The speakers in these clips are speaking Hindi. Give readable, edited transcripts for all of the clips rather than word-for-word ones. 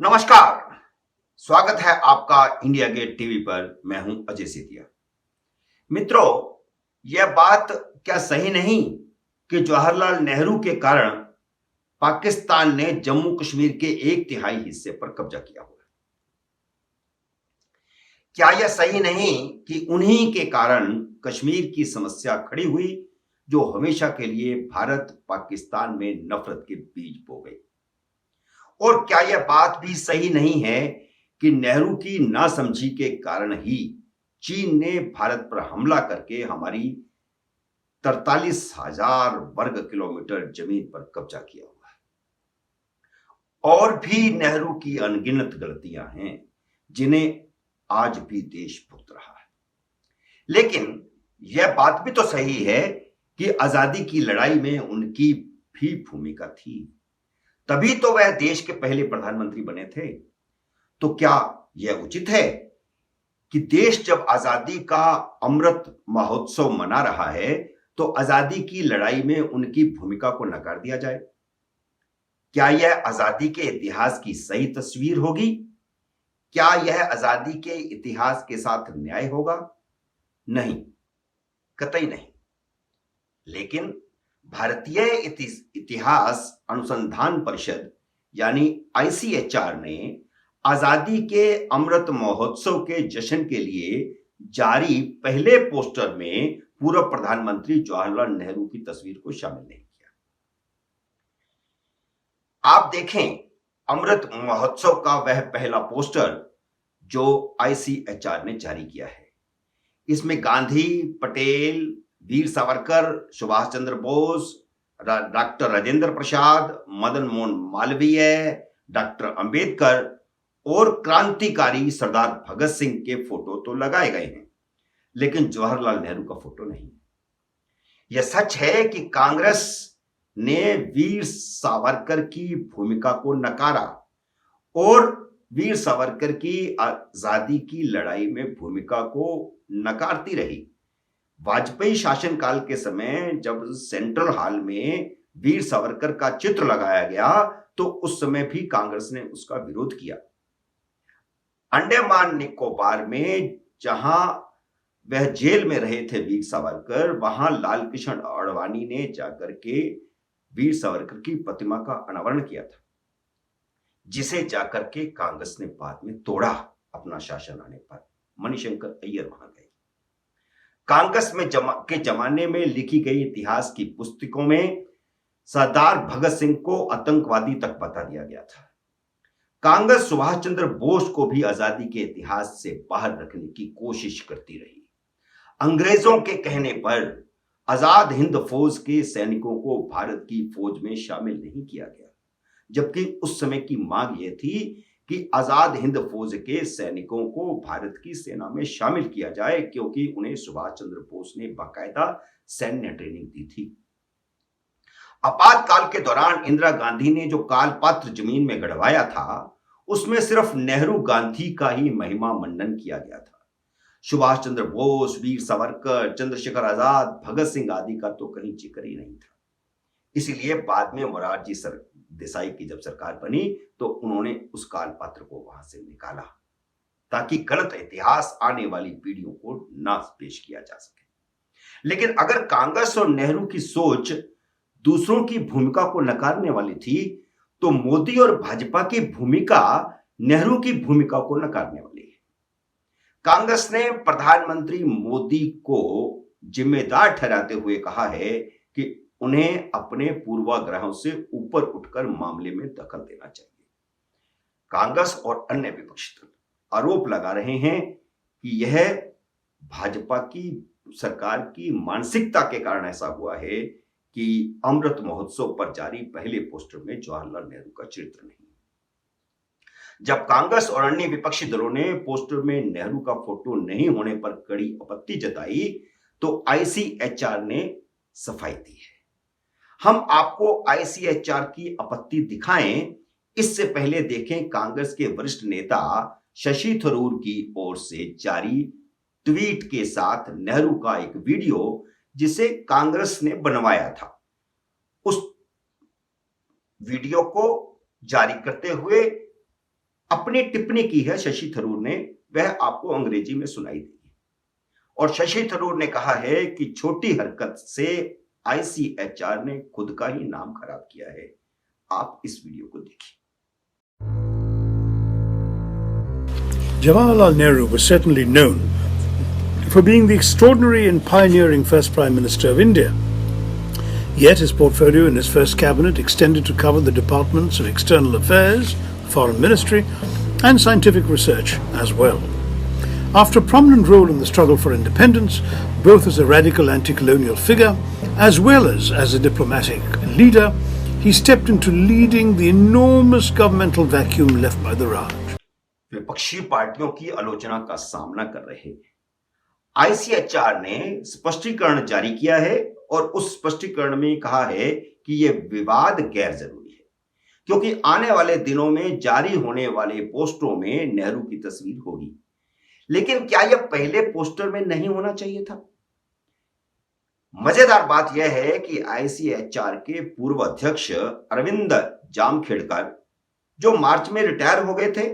नमस्कार। स्वागत है आपका इंडिया गेट टीवी पर। मैं हूं अजय सेतिया। मित्रों, यह बात क्या सही नहीं कि जवाहरलाल नेहरू के कारण पाकिस्तान ने जम्मू कश्मीर के 1/3 हिस्से पर कब्जा किया हुआ है? क्या यह सही नहीं कि उन्हीं के कारण कश्मीर की समस्या खड़ी हुई, जो हमेशा के लिए भारत पाकिस्तान में नफरत के बीज बो गई? और क्या यह बात भी सही नहीं है कि नेहरू की नासमझी के कारण ही चीन ने भारत पर हमला करके हमारी 43,000 वर्ग किलोमीटर जमीन पर कब्जा किया हुआ है? और भी नेहरू की अनगिनत गलतियां हैं जिन्हें आज भी देश भुगत रहा है। लेकिन यह बात भी तो सही है कि आजादी की लड़ाई में उनकी भी भूमिका थी, तभी तो वह देश के पहले प्रधानमंत्री बने थे। तो क्या यह उचित है कि देश जब आजादी का अमृत महोत्सव मना रहा है तो आजादी की लड़ाई में उनकी भूमिका को नकार दिया जाए? क्या यह आजादी के इतिहास की सही तस्वीर होगी? क्या यह आजादी के इतिहास के साथ न्याय होगा? नहीं, कतई नहीं। लेकिन भारतीय इतिहास अनुसंधान परिषद यानी आईसीएचआर ने आजादी के अमृत महोत्सव के जश्न के लिए जारी पहले पोस्टर में पूर्व प्रधानमंत्री जवाहरलाल नेहरू की तस्वीर को शामिल नहीं किया। आप देखें अमृत महोत्सव का वह पहला पोस्टर जो आईसीएचआर ने जारी किया है। इसमें गांधी, पटेल, वीर सावरकर, सुभाष चंद्र बोस, डॉक्टर राजेंद्र प्रसाद, मदन मोहन मालवीय, डॉक्टर अंबेडकर और क्रांतिकारी सरदार भगत सिंह के फोटो तो लगाए गए हैं, लेकिन जवाहरलाल नेहरू का फोटो नहीं। यह सच है कि कांग्रेस ने वीर सावरकर की भूमिका को नकारा और वीर सावरकर की आजादी की लड़ाई में भूमिका को नकारती रही। वाजपेयी शासनकाल के समय जब सेंट्रल हॉल में वीर सावरकर का चित्र लगाया गया तो उस समय भी कांग्रेस ने उसका विरोध किया। अंडमान निकोबार में जहां वह जेल में रहे थे वीर सावरकर, वहां लाल कृष्ण आडवाणी ने जाकर के वीर सावरकर की प्रतिमा का अनावरण किया था, जिसे जाकर के कांग्रेस ने बाद में तोड़ा। अपना शासन आने पर मणिशंकर अय्यर वहां गए। कांग्रेस में के जमाने में लिखी गई इतिहास की पुस्तकों में सरदार भगत सिंह को आतंकवादी तक बता दिया गया था। कांग्रेस सुभाष चंद्र बोस को भी आजादी के इतिहास से बाहर रखने की कोशिश करती रही। अंग्रेजों के कहने पर आजाद हिंद फौज के सैनिकों को भारत की फौज में शामिल नहीं किया गया, जबकि उस समय की मांग यह थी कि आजाद हिंद फौज के सैनिकों को भारत की सेना में शामिल किया जाए, क्योंकि उन्हें सुभाष चंद्र बोस ने बाकायदा सैन्य ट्रेनिंग दी थी। आपातकाल के दौरान इंदिरा गांधी ने जो कालपात्र जमीन में गड़वाया था, उसमें सिर्फ नेहरू गांधी का ही महिमा मंडन किया गया था। सुभाष चंद्र बोस, वीर सावरकर, चंद्रशेखर आजाद, भगत सिंह आदि का तो कहीं जिक्र ही नहीं था। इसीलिए बाद में मोरारजी देसाई की जब सरकार बनी तो उन्होंने उस कालपात्र को वहां से निकाला, ताकि गलत इतिहास आने वाली पीढ़ियों को ना पेश किया जा सके। लेकिन अगर कांग्रेस और नेहरू की सोच दूसरों की भूमिका को नकारने वाली थी, तो मोदी और भाजपा की भूमिका नेहरू की भूमिका को नकारने वाली है। कांग्रेस ने प्रधानमंत्री मोदी को जिम्मेदार ठहराते हुए कहा है कि उन्हें अपने पूर्वाग्रहों से ऊपर उठकर मामले में दखल देना चाहिए। कांग्रेस और अन्य विपक्षी दल आरोप लगा रहे हैं कि यह भाजपा की सरकार की मानसिकता के कारण ऐसा हुआ है कि अमृत महोत्सव पर जारी पहले पोस्टर में जवाहरलाल नेहरू का चित्र नहीं। जब कांग्रेस और अन्य विपक्षी दलों ने पोस्टर में नेहरू का फोटो नहीं होने पर कड़ी आपत्ति जताई तो आईसीएचआर ने सफाई दी है। हम आपको आईसीएचआर की आपत्ति दिखाएं, इससे पहले देखें कांग्रेस के वरिष्ठ नेता शशि थरूर की ओर से जारी ट्वीट के साथ नेहरू का एक वीडियो जिसे कांग्रेस ने बनवाया था। उस वीडियो को जारी करते हुए अपनी टिप्पणी की है शशि थरूर ने, वह आपको अंग्रेजी में सुनाई देगी। और शशि थरूर ने कहा है कि छोटी हरकत से आईसीएचआर ने खुद का ही नाम खराब किया है। आप इस वीडियो को देखिए। Jawaharlal Nehru was certainly known for being the extraordinary and pioneering first Prime Minister of India. Yet his portfolio in his first cabinet extended to cover the departments of external affairs, foreign ministry, and scientific research as well. After a prominent role in the struggle for independence, both as a radical anti-colonial figure as well as a diplomatic leader, he stepped into leading the enormous governmental vacuum left by the Raj. विपक्षी पार्टियों की आलोचना का सामना कर रहे आईसीएचआर ने स्पष्टीकरण जारी किया है और उस स्पष्टीकरण में कहा है कि यह विवाद गैर जरूरी है, क्योंकि आने वाले दिनों में जारी होने वाले पोस्टरों में नेहरू की तस्वीर होगी। लेकिन क्या यह पहले पोस्टर में नहीं होना चाहिए था? मजेदार बात यह है कि आईसीएचआर के पूर्व अध्यक्ष अरविंद जामखेड़कर, जो मार्च में रिटायर हो गए थे,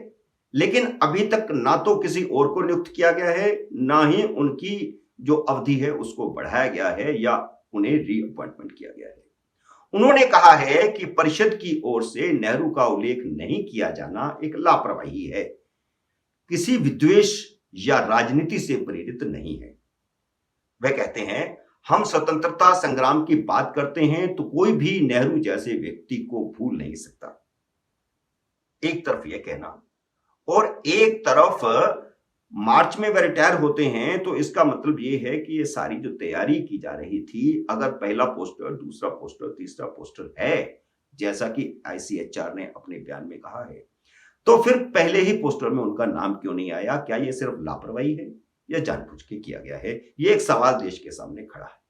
लेकिन अभी तक ना तो किसी और को नियुक्त किया गया है, ना ही उनकी जो अवधि है उसको बढ़ाया गया है या उन्हें रीअपॉइंटमेंट किया गया है। उन्होंने कहा है कि परिषद की ओर से नेहरू का उल्लेख नहीं किया जाना एक लापरवाही है, किसी विद्वेष या राजनीति से प्रेरित नहीं है। वह कहते हैं, हम स्वतंत्रता संग्राम की बात करते हैं तो कोई भी नेहरू जैसे व्यक्ति को भूल नहीं सकता। एक तरफ यह कहना और एक तरफ मार्च में वह रिटायर होते हैं, तो इसका मतलब यह है कि ये सारी जो तैयारी की जा रही थी, अगर पहला पोस्टर, दूसरा पोस्टर, तीसरा पोस्टर है, जैसा कि आईसीएचआर ने अपने बयान में कहा है, तो फिर पहले ही पोस्टर में उनका नाम क्यों नहीं आया? क्या यह सिर्फ लापरवाही है या जानबूझ के किया गया है? यह एक सवाल देश के सामने खड़ा है।